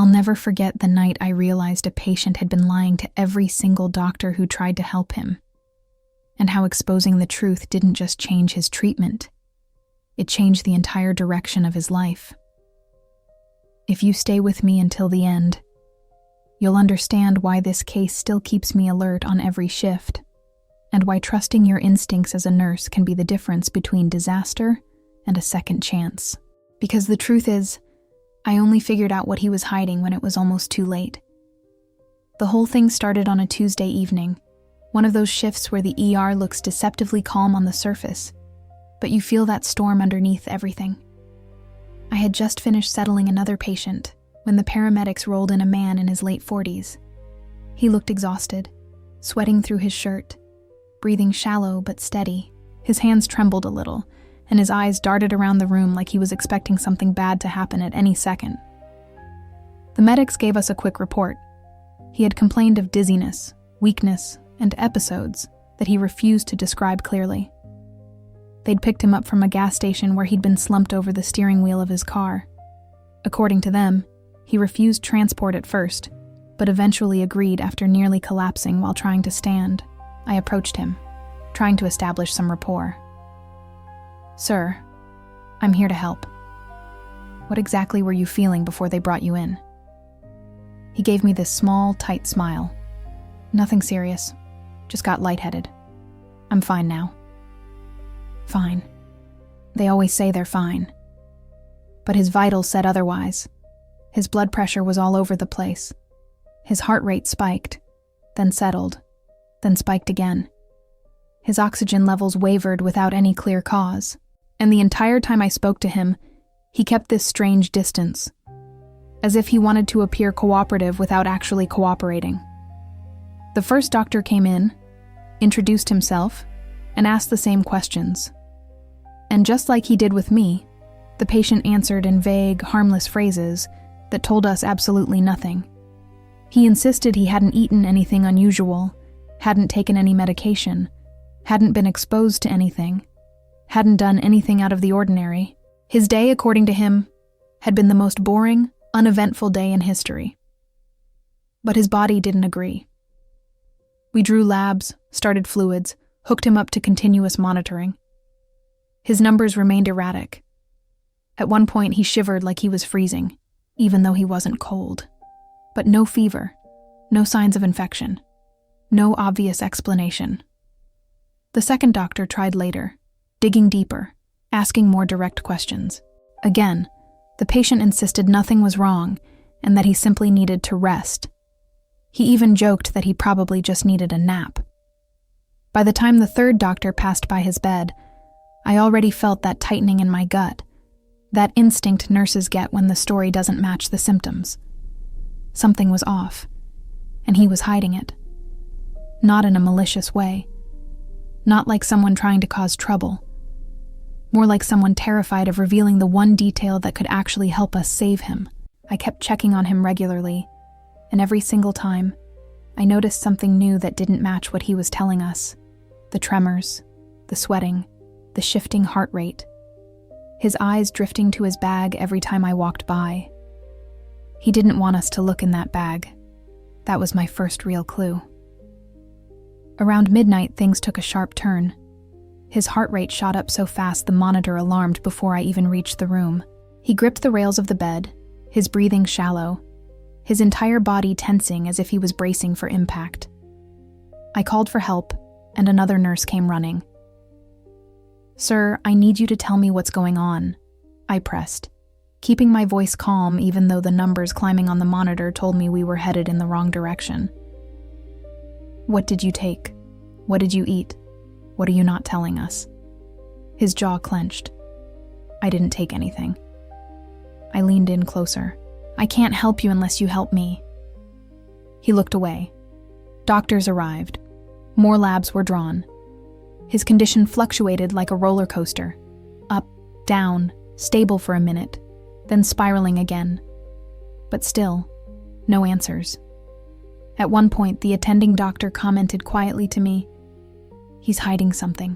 I'll never forget the night I realized a patient had been lying to every single doctor who tried to help him, and how exposing the truth didn't just change his treatment, it changed the entire direction of his life. If you stay with me until the end, you'll understand why this case still keeps me alert on every shift, and why trusting your instincts as a nurse can be the difference between disaster and a second chance. Because the truth is, I only figured out what he was hiding when it was almost too late. The whole thing started on a Tuesday evening, one of those shifts where the ER looks deceptively calm on the surface, but you feel that storm underneath everything. I had just finished settling another patient when the paramedics rolled in a man in his late 40s. He looked exhausted, sweating through his shirt, breathing shallow but steady. His hands trembled a little, and his eyes darted around the room like he was expecting something bad to happen at any second. The medics gave us a quick report. He had complained of dizziness, weakness, and episodes that he refused to describe clearly. They'd picked him up from a gas station where he'd been slumped over the steering wheel of his car. According to them, he refused transport at first, but eventually agreed after nearly collapsing while trying to stand. I approached him, trying to establish some rapport. "Sir, I'm here to help. What exactly were you feeling before they brought you in?" He gave me this small, tight smile. "Nothing serious. Just got lightheaded. I'm fine now." Fine. They always say they're fine. But his vitals said otherwise. His blood pressure was all over the place. His heart rate spiked, then settled, then spiked again. His oxygen levels wavered without any clear cause, and the entire time I spoke to him, he kept this strange distance, as if he wanted to appear cooperative without actually cooperating. The first doctor came in, introduced himself, and asked the same questions. And just like he did with me, the patient answered in vague, harmless phrases that told us absolutely nothing. He insisted he hadn't eaten anything unusual, hadn't taken any medication, hadn't been exposed to anything, hadn't done anything out of the ordinary. His day, according to him, had been the most boring, uneventful day in history. But his body didn't agree. We drew labs, started fluids, hooked him up to continuous monitoring. His numbers remained erratic. At one point, he shivered like he was freezing, even though he wasn't cold. But no fever, no signs of infection, no obvious explanation. The second doctor tried later, digging deeper, asking more direct questions. Again, the patient insisted nothing was wrong and that he simply needed to rest. He even joked that he probably just needed a nap. By the time the third doctor passed by his bed, I already felt that tightening in my gut, that instinct nurses get when the story doesn't match the symptoms. Something was off, and he was hiding it. Not in a malicious way. Not like someone trying to cause trouble. More like someone terrified of revealing the one detail that could actually help us save him. I kept checking on him regularly, and every single time, I noticed something new that didn't match what he was telling us. The tremors, the sweating, the shifting heart rate. His eyes drifting to his bag every time I walked by. He didn't want us to look in that bag. That was my first real clue. Around midnight, things took a sharp turn. His heart rate shot up so fast the monitor alarmed before I even reached the room. He gripped the rails of the bed, his breathing shallow, his entire body tensing as if he was bracing for impact. I called for help, and another nurse came running. "Sir, I need you to tell me what's going on," I pressed, keeping my voice calm even though the numbers climbing on the monitor told me we were headed in the wrong direction. "What did you take? What did you eat? What are you not telling us?" His jaw clenched. I didn't take anything. I leaned in closer. "I can't help you unless you help me." He looked away. Doctors arrived. More labs were drawn. His condition fluctuated like a roller coaster. Up, down, stable for a minute, then spiraling again. But still, no answers. At one point, the attending doctor commented quietly to me, "He's hiding something.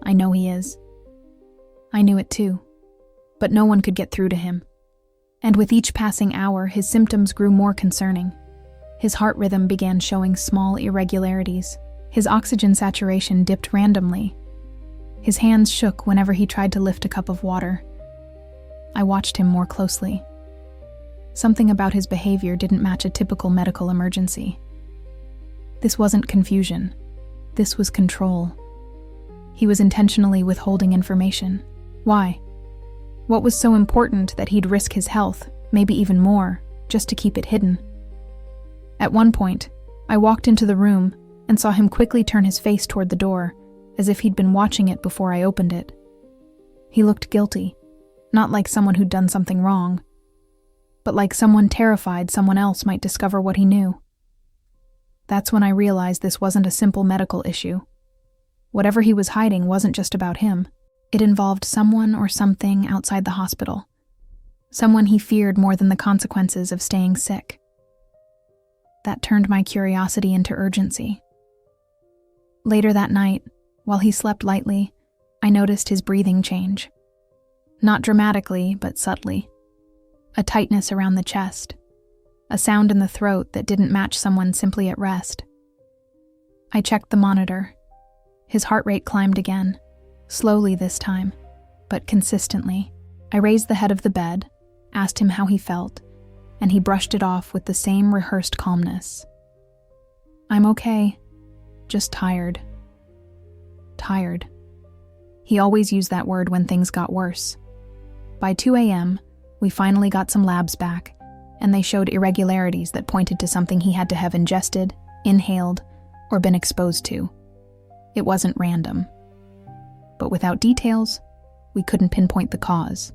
I know he is." I knew it too, but no one could get through to him. And with each passing hour, his symptoms grew more concerning. His heart rhythm began showing small irregularities. His oxygen saturation dipped randomly. His hands shook whenever he tried to lift a cup of water. I watched him more closely. Something about his behavior didn't match a typical medical emergency. This wasn't confusion. This was control. He was intentionally withholding information. Why? What was so important that he'd risk his health, maybe even more, just to keep it hidden? At one point, I walked into the room and saw him quickly turn his face toward the door, as if he'd been watching it before I opened it. He looked guilty, not like someone who'd done something wrong, but like someone terrified someone else might discover what he knew. That's when I realized this wasn't a simple medical issue. Whatever he was hiding wasn't just about him. It involved someone or something outside the hospital. Someone he feared more than the consequences of staying sick. That turned my curiosity into urgency. Later that night, while he slept lightly, I noticed his breathing change. Not dramatically, but subtly. A tightness around the chest. A sound in the throat that didn't match someone simply at rest. I checked the monitor. His heart rate climbed again. Slowly this time, but consistently. I raised the head of the bed, asked him how he felt, and he brushed it off with the same rehearsed calmness. "I'm okay, just tired." Tired. He always used that word when things got worse. By 2 a.m., we finally got some labs back, and they showed irregularities that pointed to something he had to have ingested, inhaled, or been exposed to. It wasn't random. But without details, we couldn't pinpoint the cause.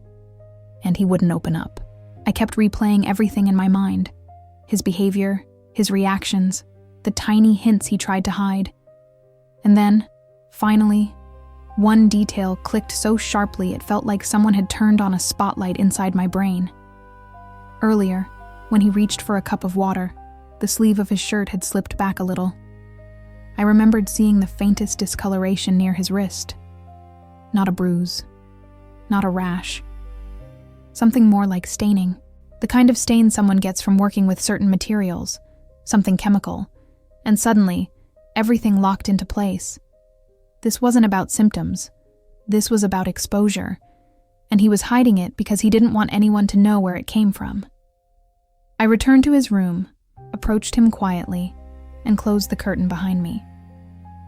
And he wouldn't open up. I kept replaying everything in my mind. His behavior, his reactions, the tiny hints he tried to hide. And then, finally, one detail clicked so sharply it felt like someone had turned on a spotlight inside my brain. Earlier, when he reached for a cup of water, the sleeve of his shirt had slipped back a little. I remembered seeing the faintest discoloration near his wrist. Not a bruise. Not a rash. Something more like staining. The kind of stain someone gets from working with certain materials. Something chemical. And suddenly, everything locked into place. This wasn't about symptoms. This was about exposure. And he was hiding it because he didn't want anyone to know where it came from. I returned to his room, approached him quietly, and closed the curtain behind me.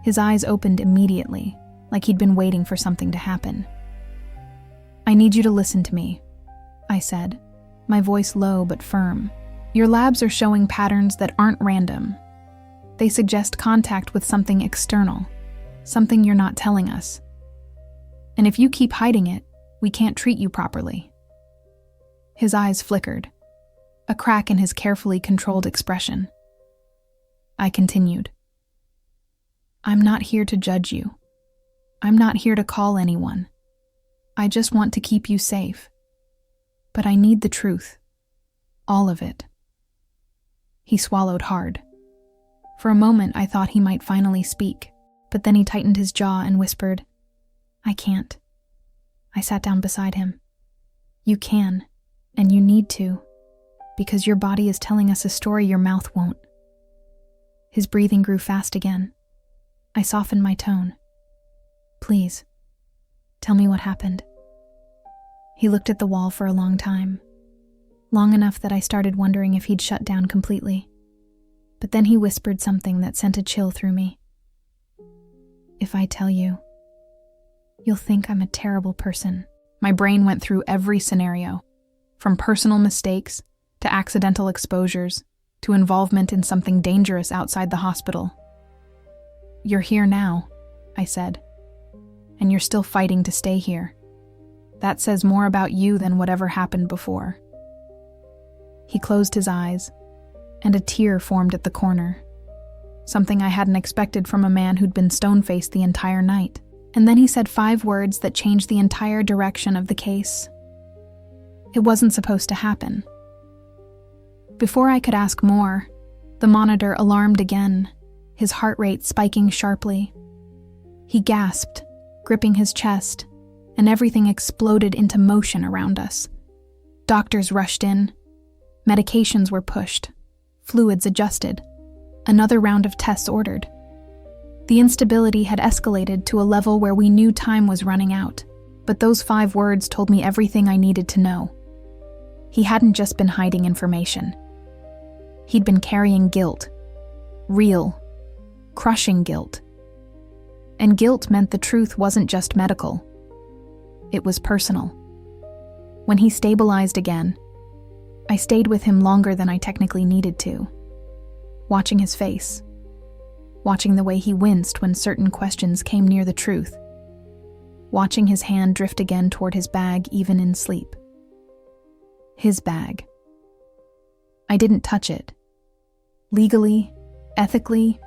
His eyes opened immediately, like he'd been waiting for something to happen. "I need you to listen to me," I said, my voice low but firm. "Your labs are showing patterns that aren't random. They suggest contact with something external, something you're not telling us. And if you keep hiding it, we can't treat you properly." His eyes flickered, a crack in his carefully controlled expression. I continued. "I'm not here to judge you. I'm not here to call anyone. I just want to keep you safe. But I need the truth. All of it." He swallowed hard. For a moment, I thought he might finally speak, but then he tightened his jaw and whispered, "I can't." I sat down beside him. "You can, and you need to, because your body is telling us a story your mouth won't." His breathing grew fast again. I softened my tone. "Please, tell me what happened." He looked at the wall for a long time, long enough that I started wondering if he'd shut down completely. But then he whispered something that sent a chill through me. "If I tell you, you'll think I'm a terrible person." My brain went through every scenario, from personal mistakes to accidental exposures to involvement in something dangerous outside the hospital. "You're here now," I said, "and you're still fighting to stay here. That says more about you than whatever happened before." He closed his eyes, and a tear formed at the corner, something I hadn't expected from a man who'd been stone-faced the entire night. And then he said 5 words that changed the entire direction of the case. It wasn't supposed to happen. Before I could ask more, the monitor alarmed again, his heart rate spiking sharply. He gasped, gripping his chest, and everything exploded into motion around us. Doctors rushed in. Medications were pushed. Fluids adjusted. Another round of tests ordered. The instability had escalated to a level where we knew time was running out, but those 5 words told me everything I needed to know. He hadn't just been hiding information. He'd been carrying guilt. Real, crushing guilt. And guilt meant the truth wasn't just medical. It was personal. When he stabilized again, I stayed with him longer than I technically needed to, watching his face, watching the way he winced when certain questions came near the truth, watching his hand drift again toward his bag even in sleep. His bag. I didn't touch it. Legally, ethically,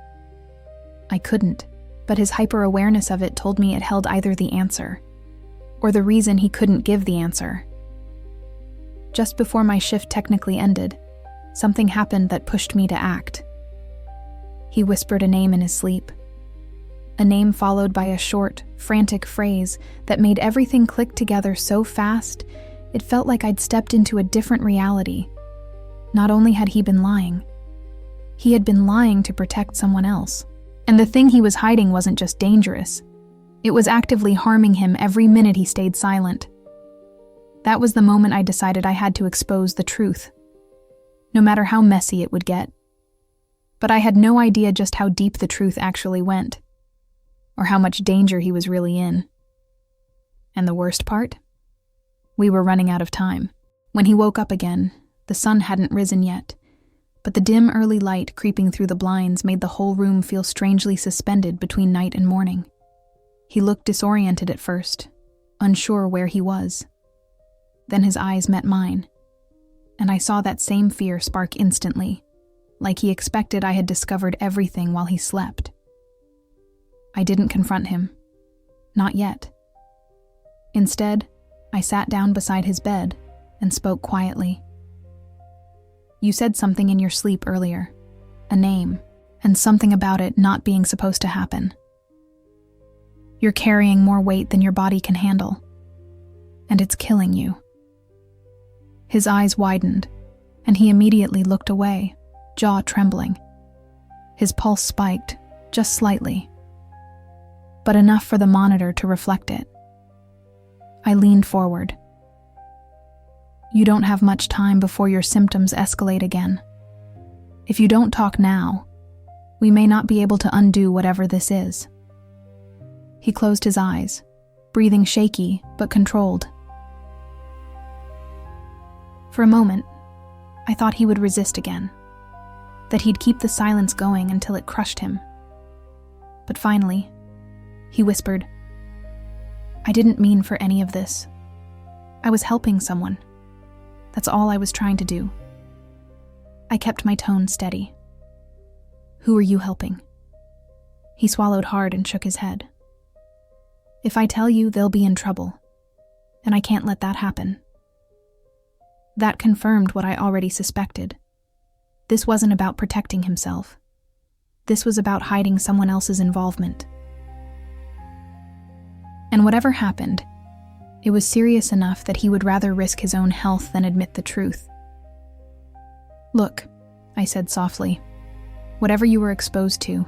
I couldn't, but his hyper-awareness of it told me it held either the answer or the reason he couldn't give the answer. Just before my shift technically ended, something happened that pushed me to act. He whispered a name in his sleep. A name followed by a short, frantic phrase that made everything click together so fast, it felt like I'd stepped into a different reality. Not only had he been lying, he had been lying to protect someone else. And the thing he was hiding wasn't just dangerous. It was actively harming him every minute he stayed silent. That was the moment I decided I had to expose the truth, no matter how messy it would get. But I had no idea just how deep the truth actually went, or how much danger he was really in. And the worst part? We were running out of time. When he woke up again, the sun hadn't risen yet, but the dim early light creeping through the blinds made the whole room feel strangely suspended between night and morning. He looked disoriented at first, unsure where he was. Then his eyes met mine, and I saw that same fear spark instantly, like he expected I had discovered everything while he slept. I didn't confront him. Not yet. Instead, I sat down beside his bed and spoke quietly. You said something in your sleep earlier, a name, and something about it not being supposed to happen. You're carrying more weight than your body can handle, and it's killing you. His eyes widened, and he immediately looked away, jaw trembling. His pulse spiked, just slightly, but enough for the monitor to reflect it. I leaned forward. You don't have much time before your symptoms escalate again. If you don't talk now, we may not be able to undo whatever this is. He closed his eyes, breathing shaky but controlled. For a moment, I thought he would resist again, that he'd keep the silence going until it crushed him. But finally, he whispered, I didn't mean for any of this. I was helping someone. That's all I was trying to do. I kept my tone steady. Who are you helping? He swallowed hard and shook his head. If I tell you, they'll be in trouble, and I can't let that happen. That confirmed what I already suspected. This wasn't about protecting himself. This was about hiding someone else's involvement. And whatever happened, it was serious enough that he would rather risk his own health than admit the truth. Look, I said softly, whatever you were exposed to,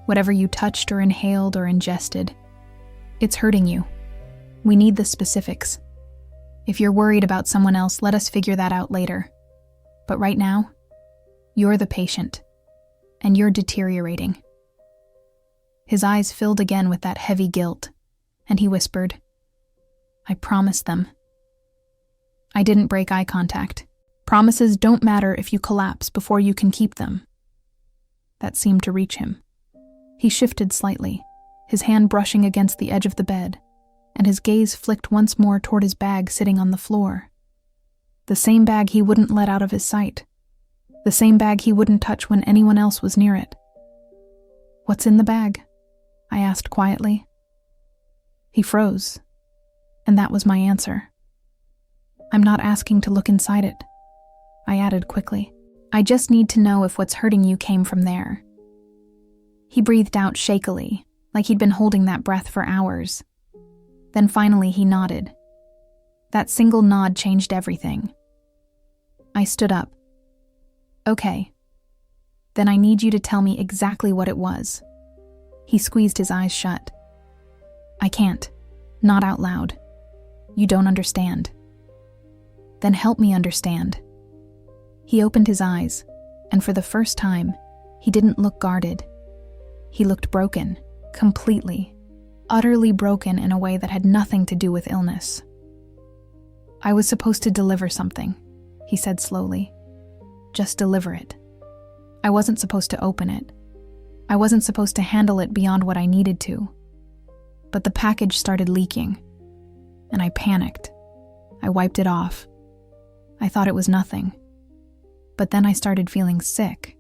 whatever you touched or inhaled or ingested, it's hurting you. We need the specifics. If you're worried about someone else, let us figure that out later. But right now, you're the patient, and you're deteriorating. His eyes filled again with that heavy guilt, and he whispered, I promised them. I didn't break eye contact. Promises don't matter if you collapse before you can keep them. That seemed to reach him. He shifted slightly, his hand brushing against the edge of the bed, and his gaze flicked once more toward his bag sitting on the floor. The same bag he wouldn't let out of his sight. The same bag he wouldn't touch when anyone else was near it. What's in the bag? I asked quietly. He froze, and that was my answer. I'm not asking to look inside it. I added quickly. I just need to know if what's hurting you came from there. He breathed out shakily, like he'd been holding that breath for hours. Then finally he nodded. That single nod changed everything. I stood up. Okay. Then I need you to tell me exactly what it was. He squeezed his eyes shut. I can't. Not out loud. You don't understand. Then help me understand. He opened his eyes, and for the first time, he didn't look guarded. He looked broken, completely, utterly broken in a way that had nothing to do with illness. I was supposed to deliver something, he said slowly. Just deliver it. I wasn't supposed to open it. I wasn't supposed to handle it beyond what I needed to. But the package started leaking, and I panicked. I wiped it off. I thought it was nothing. But then I started feeling sick,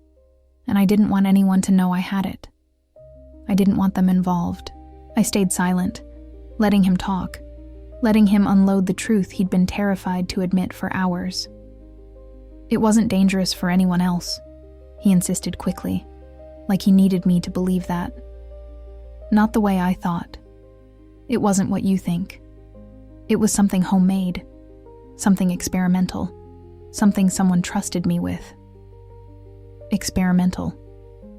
and I didn't want anyone to know I had it. I didn't want them involved. I stayed silent, letting him talk, letting him unload the truth he'd been terrified to admit for hours. It wasn't dangerous for anyone else, he insisted quickly, like he needed me to believe that. Not the way I thought. It wasn't what you think. It was something homemade, something experimental, something someone trusted me with. Experimental.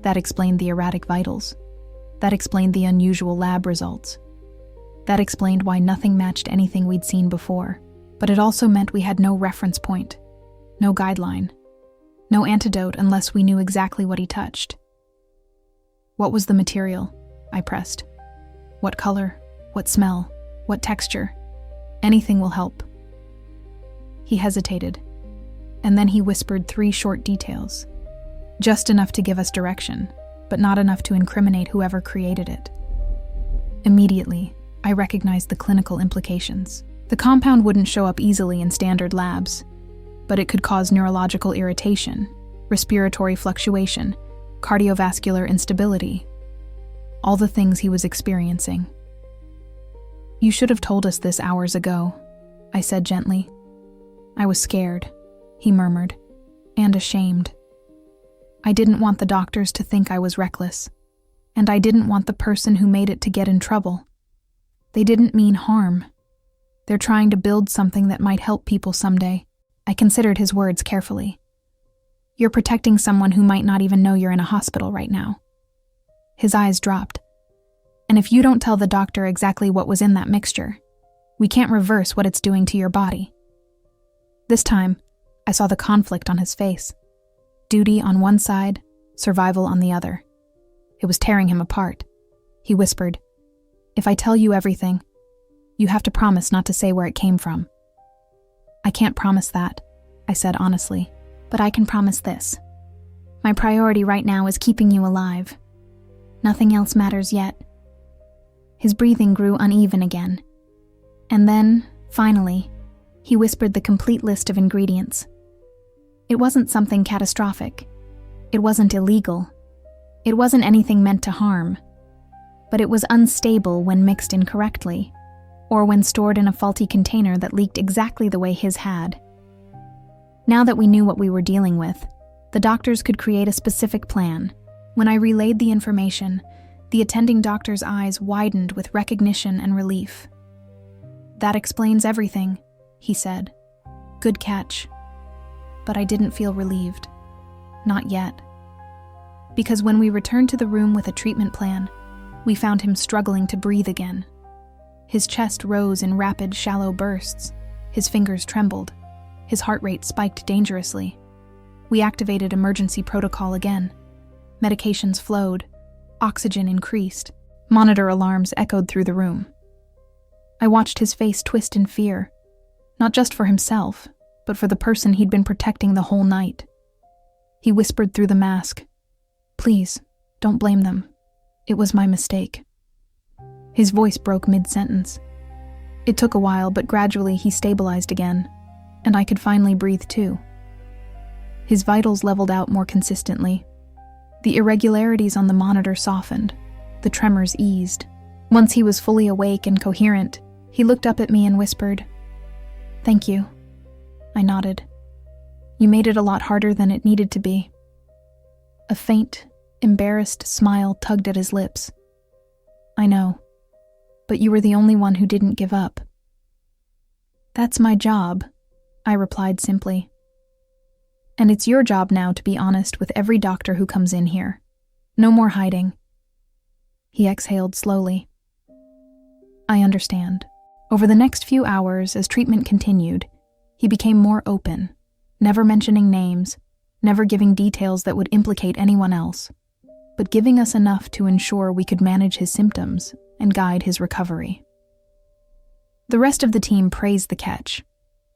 That explained the erratic vitals. That explained the unusual lab results. That explained why nothing matched anything we'd seen before. But it also meant we had no reference point, no guideline, no antidote unless we knew exactly what he touched. What was the material? I pressed. What color? What smell? What texture? Anything will help. He hesitated, and then he whispered 3 short details. Just enough to give us direction, but not enough to incriminate whoever created it. Immediately, I recognized the clinical implications. The compound wouldn't show up easily in standard labs, but it could cause neurological irritation, respiratory fluctuation, cardiovascular instability, all the things he was experiencing. You should have told us this hours ago, I said gently. I was scared, he murmured, and ashamed. I didn't want the doctors to think I was reckless, and I didn't want the person who made it to get in trouble. They didn't mean harm. They're trying to build something that might help people someday. I considered his words carefully. You're protecting someone who might not even know you're in a hospital right now. His eyes dropped. And if you don't tell the doctor exactly what was in that mixture, we can't reverse what it's doing to your body. This time, I saw the conflict on his face. Duty on one side, survival on the other. It was tearing him apart. He whispered, If I tell you everything, you have to promise not to say where it came from. I can't promise that, I said honestly, but I can promise this. My priority right now is keeping you alive. Nothing else matters yet. His breathing grew uneven again. And then, finally, he whispered the complete list of ingredients. It wasn't something catastrophic. It wasn't illegal. It wasn't anything meant to harm. But it was unstable when mixed incorrectly, or when stored in a faulty container that leaked exactly the way his had. Now that we knew what we were dealing with, the doctors could create a specific plan. When I relayed the information, the attending doctor's eyes widened with recognition and relief. That explains everything, he said. Good catch. But I didn't feel relieved. Not yet. Because when we returned to the room with a treatment plan, we found him struggling to breathe again. His chest rose in rapid, shallow bursts. His fingers trembled. His heart rate spiked dangerously. We activated emergency protocol again. Medications flowed. Oxygen increased. Monitor alarms echoed through the room. I watched his face twist in fear, not just for himself, but for the person he'd been protecting the whole night. He whispered through the mask, Please, don't blame them. It was my mistake. His voice broke mid-sentence. It took a while, but gradually he stabilized again, and I could finally breathe too. His vitals leveled out more consistently. The irregularities on the monitor softened. The tremors eased. Once he was fully awake and coherent, he looked up at me and whispered, Thank you. I nodded. You made it a lot harder than it needed to be. A faint, embarrassed smile tugged at his lips. I know, but you were the only one who didn't give up. That's my job, I replied simply. And it's your job now to be honest with every doctor who comes in here. No more hiding." He exhaled slowly. "I understand." Over the next few hours, as treatment continued, he became more open, never mentioning names, never giving details that would implicate anyone else, but giving us enough to ensure we could manage his symptoms and guide his recovery. The rest of the team praised the catch,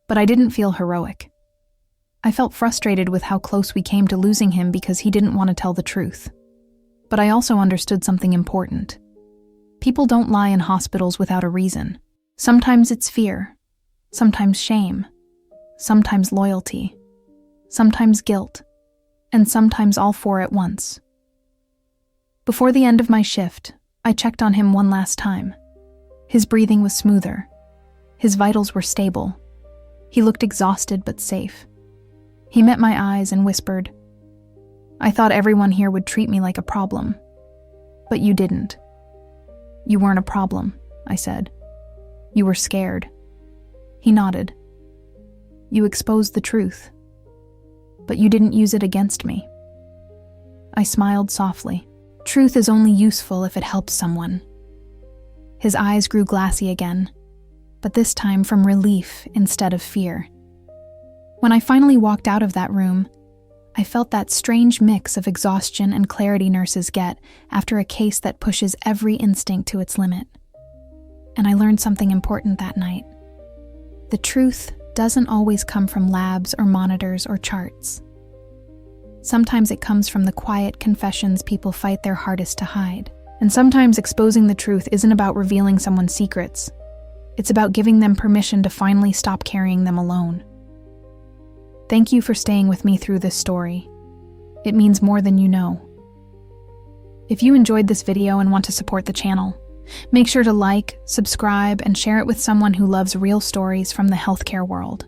but I didn't feel heroic. I felt frustrated with how close we came to losing him because he didn't want to tell the truth. But I also understood something important. People don't lie in hospitals without a reason. Sometimes it's fear, sometimes shame, sometimes loyalty, sometimes guilt, and sometimes all four at once. Before the end of my shift, I checked on him one last time. His breathing was smoother. His vitals were stable. He looked exhausted but safe. He met my eyes and whispered, "I thought everyone here would treat me like a problem. But you didn't." "You weren't a problem," I said. "You were scared." He nodded. "You exposed the truth. But you didn't use it against me." I smiled softly. Truth is only useful if it helps someone. His eyes grew glassy again, but this time from relief instead of fear. When I finally walked out of that room, I felt that strange mix of exhaustion and clarity nurses get after a case that pushes every instinct to its limit. And I learned something important that night. The truth doesn't always come from labs or monitors or charts. Sometimes it comes from the quiet confessions people fight their hardest to hide. And sometimes exposing the truth isn't about revealing someone's secrets. It's about giving them permission to finally stop carrying them alone. Thank you for staying with me through this story. It means more than you know. If you enjoyed this video and want to support the channel, make sure to like, subscribe, and share it with someone who loves real stories from the healthcare world.